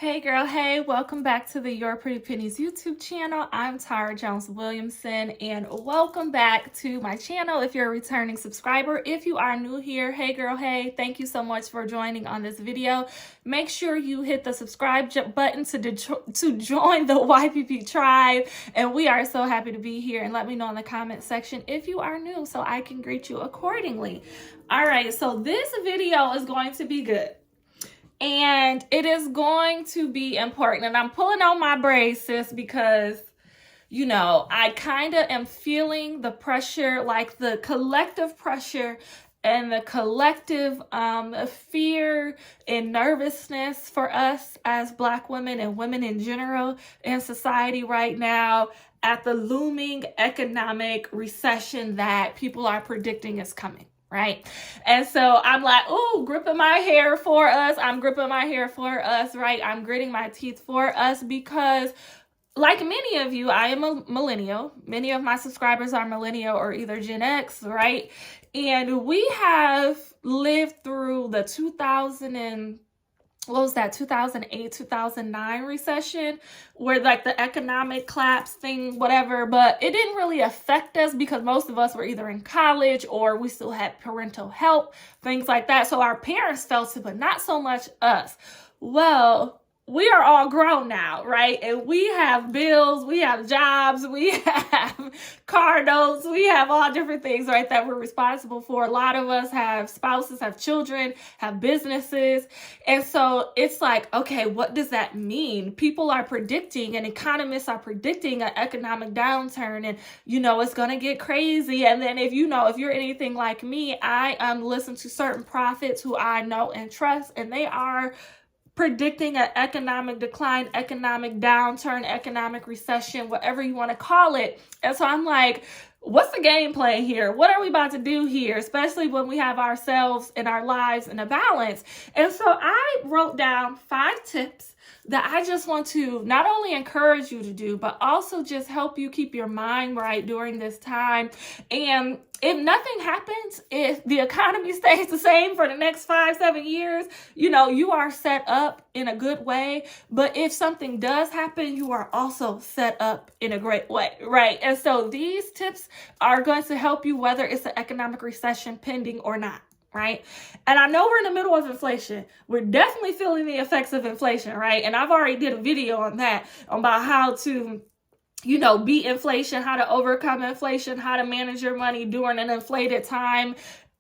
Hey girl, hey, welcome back to the Your Pretty Pennies YouTube channel. I'm Tara Jones-Williamson and welcome back to my channel if you're a returning subscriber. If you are new here, hey girl, hey, thank you so much for joining on this video. Make sure you hit the subscribe button to join the YPP tribe, and we are so happy to be here. And let me know in the comment section if you are new so I can greet you accordingly. All right, so this video is going to be good. And it is going to be important. And I'm pulling on my braids, sis, because, you know, I kind of am feeling the pressure, like the collective pressure and the collective fear and nervousness for us as Black women and women in general in society right now at the looming economic recession that people are predicting is coming. Right. And so I'm like, oh, gripping my hair for us. I'm gripping my hair for us. Right. I'm gritting my teeth for us because, like many of you, I am a millennial. Many of my subscribers are millennial or either Gen X. Right. And we have lived through the 2008, 2009 recession, where like the economic collapse thing, whatever, but it didn't really affect us because most of us were either in college or we still had parental help, things like that. So our parents felt it, but not so much us. Well, we are all grown now, right? And we have bills, we have jobs, we have car notes, we have all different things, right, that we're responsible for. A lot of us have spouses, have children, have businesses. And so it's like, okay, what does that mean? People are predicting, and economists are predicting an economic downturn, and, you know, it's going to get crazy. And then if you're anything like me, I listen to certain prophets who I know and trust, and they are predicting an economic decline, economic downturn, economic recession, whatever you want to call it. And so I'm like, what's the game plan here? What are we about to do here? Especially when we have ourselves and our lives in a balance. And so I wrote down 5 tips that I just want to not only encourage you to do, but also just help you keep your mind right during this time. And if nothing happens, if the economy stays the same for the next 5-7 years, you know, you are set up in a good way. But if something does happen, you are also set up in a great way, right? And so these tips are going to help you whether it's an economic recession pending or not. Right. And I know we're in the middle of inflation. We're definitely feeling the effects of inflation. Right. And I've already did a video on that, about how to, you know, beat inflation, how to overcome inflation, how to manage your money during an inflated time.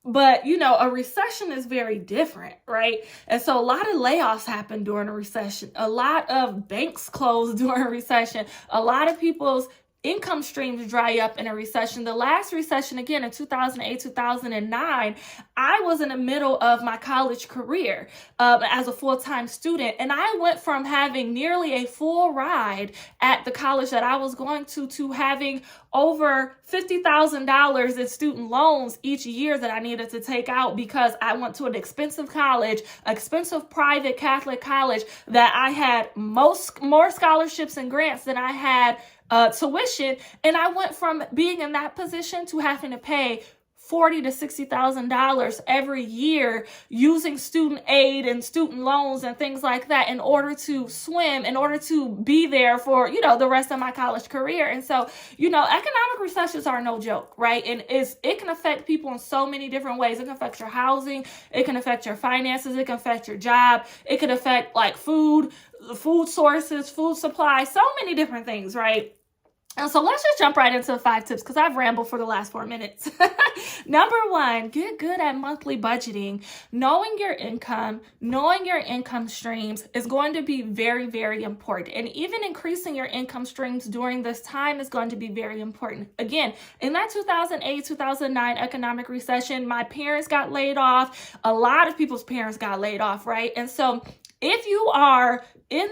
But, you know, a recession is very different, right? And so a lot of layoffs happen during a recession. A lot of banks close during a recession. A lot of people's income streams dry up in a recession. The last recession, again, in 2008, 2009, I was in the middle of my college career as a full-time student. And I went from having nearly a full ride at the college that I was going to having over $50,000 in student loans each year that I needed to take out because I went to an expensive college, expensive private Catholic college that I had more scholarships and grants than I had tuition. And I went from being in that position to having to pay $40,000 to $60,000 every year using student aid and student loans and things like that in order to swim, in order to be there for, you know, the rest of my college career. And so, you know, economic recessions are no joke, right? And it can affect people in so many different ways. It can affect your housing. It can affect your finances. It can affect your job. It can affect like food sources, food supply, so many different things, right? And so let's just jump right into the 5 tips because I've rambled for the last 4 minutes. Number 1, get good at monthly budgeting. Knowing your income streams is going to be very, very important. And even increasing your income streams during this time is going to be very important. Again, in that 2008, 2009 economic recession, my parents got laid off. A lot of people's parents got laid off, right? And so if you are in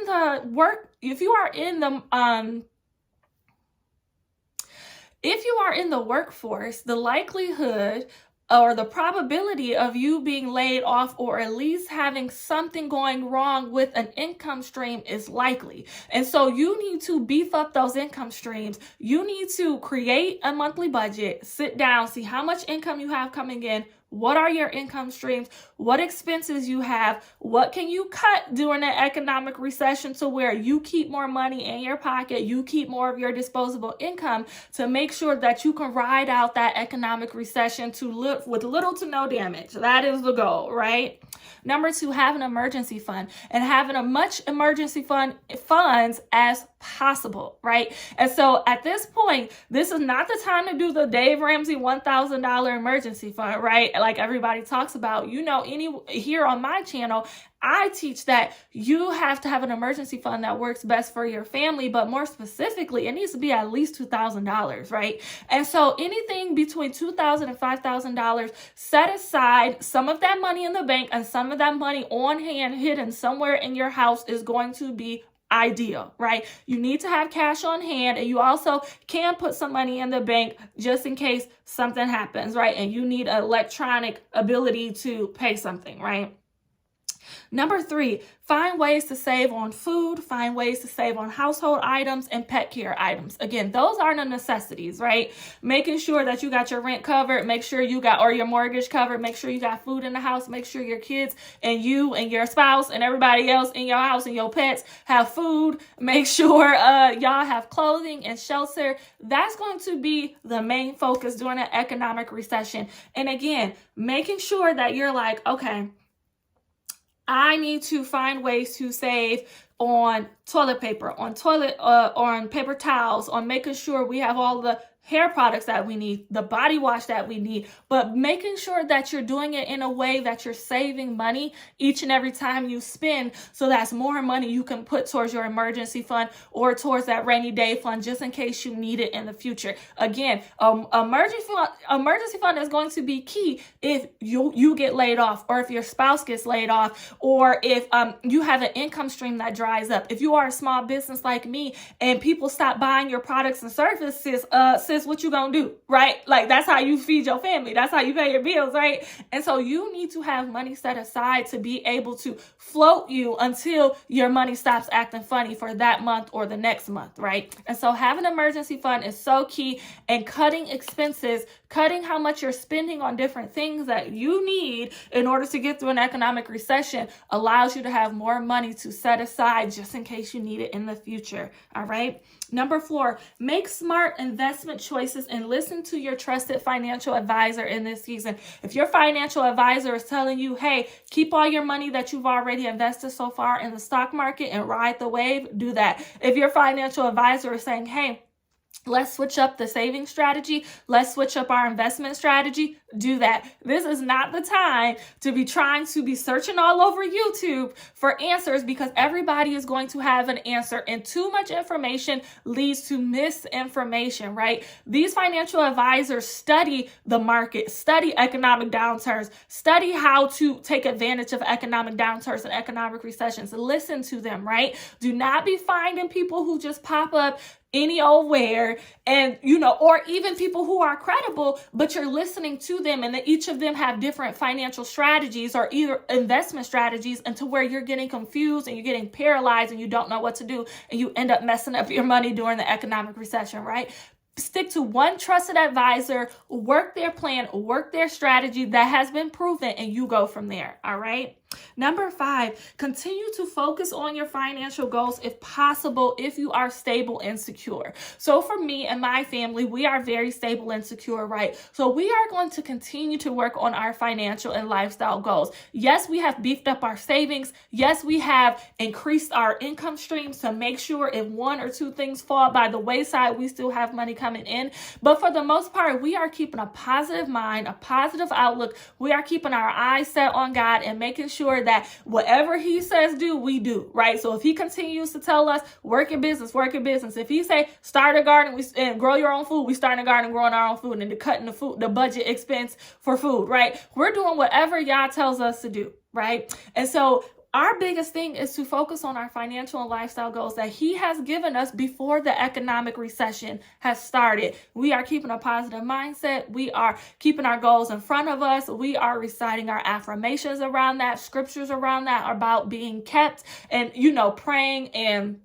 the workforce, the likelihood or the probability of you being laid off or at least having something going wrong with an income stream is likely. And so you need to beef up those income streams. You need to create a monthly budget, sit down, see how much income you have coming in, what are your income streams, what expenses you have, what can you cut during an economic recession to where you keep more money in your pocket, you keep more of your disposable income to make sure that you can ride out that economic recession with little to no damage. That is the goal, right? Number 2, have an emergency fund and having as much emergency funds as possible, right? And so at this point, this is not the time to do the Dave Ramsey $1,000 emergency fund, right? Like everybody talks about, here on my channel, I teach that you have to have an emergency fund that works best for your family, but more specifically, it needs to be at least $2,000, right? And so anything between $2,000 and $5,000, set aside some of that money in the bank and some of that money on hand hidden somewhere in your house is going to be ideal, right? You need to have cash on hand, and you also can put some money in the bank just in case something happens, right? And you need an electronic ability to pay something, right? Number 3, find ways to save on food, find ways to save on household items and pet care items. Again, those are the necessities, right? Making sure that you got your rent covered, make sure you got, or your mortgage covered, make sure you got food in the house, make sure your kids and you and your spouse and everybody else in your house and your pets have food, make sure y'all have clothing and shelter. That's going to be the main focus during an economic recession. And again, making sure that you're like, okay, I need to find ways to save on toilet paper, on paper towels, on making sure we have all the hair products that we need, the body wash that we need, but making sure that you're doing it in a way that you're saving money each and every time you spend, so that's more money you can put towards your emergency fund or towards that rainy day fund just in case you need it in the future. Again, emergency fund is going to be key if you get laid off, or if your spouse gets laid off, or if you have an income stream that dries up. If you are a small business like me and people stop buying your products and services, what you gonna do, right? Like, that's how you feed your family. That's how you pay your bills, right? And so you need to have money set aside to be able to float you until your money stops acting funny for that month or the next month, right? And so having an emergency fund is so key, and cutting expenses, cutting how much you're spending on different things that you need in order to get through an economic recession allows you to have more money to set aside just in case you need it in the future, all right? Number 4, make smart investment choices and listen to your trusted financial advisor in this season. If your financial advisor is telling you, hey, keep all your money that you've already invested so far in the stock market and ride the wave, do that. If your financial advisor is saying, hey, let's switch up the saving strategy, let's switch up our investment strategy, do that. This is not the time to be trying to be searching all over YouTube for answers, because everybody is going to have an answer, and too much information leads to misinformation, right? These financial advisors study the market, study economic downturns, study how to take advantage of economic downturns and economic recessions. Listen to them, right? Do not be finding people who just pop up any old where, and or even people who are credible, but you're listening to them and that each of them have different financial strategies or either investment strategies, and to where you're getting confused and you're getting paralyzed and you don't know what to do, and you end up messing up your money during the economic recession, right? Stick to one trusted advisor, work their plan, work their strategy that has been proven, and you go from there, all right? Number 5, continue to focus on your financial goals if possible, if you are stable and secure. So for me and my family, we are very stable and secure, right? So we are going to continue to work on our financial and lifestyle goals. Yes, we have beefed up our savings. Yes, we have increased our income streams to make sure if one or two things fall by the wayside, we still have money coming in. But for the most part, we are keeping a positive mind, a positive outlook. We are keeping our eyes set on God and making sure that whatever he says do, we do, right? So if he continues to tell us work in business. If he say start a garden and grow your own food, we start a garden and growing our own food, and cutting the budget expense for food, right? We're doing whatever God tells us to do, right? And so our biggest thing is to focus on our financial and lifestyle goals that he has given us before the economic recession has started. We are keeping a positive mindset. We are keeping our goals in front of us. We are reciting our affirmations around that, scriptures around that about being kept, and, praying and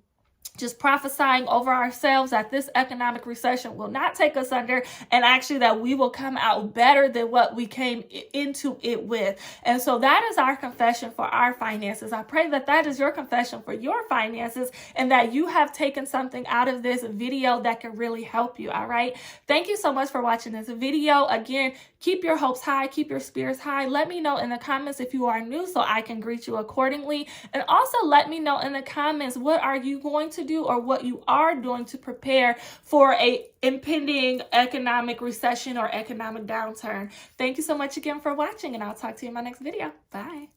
just prophesying over ourselves that this economic recession will not take us under, and actually that we will come out better than what we came into it with. And so that is our confession for our finances. I pray that that is your confession for your finances, and that you have taken something out of this video that can really help you. All right. Thank you so much for watching this video. Again, keep your hopes high, keep your spirits high. Let me know in the comments if you are new so I can greet you accordingly. And also let me know in the comments, what are you going to do or what you are doing to prepare for a impending economic recession or economic downturn. Thank you so much again for watching, and I'll talk to you in my next video. Bye.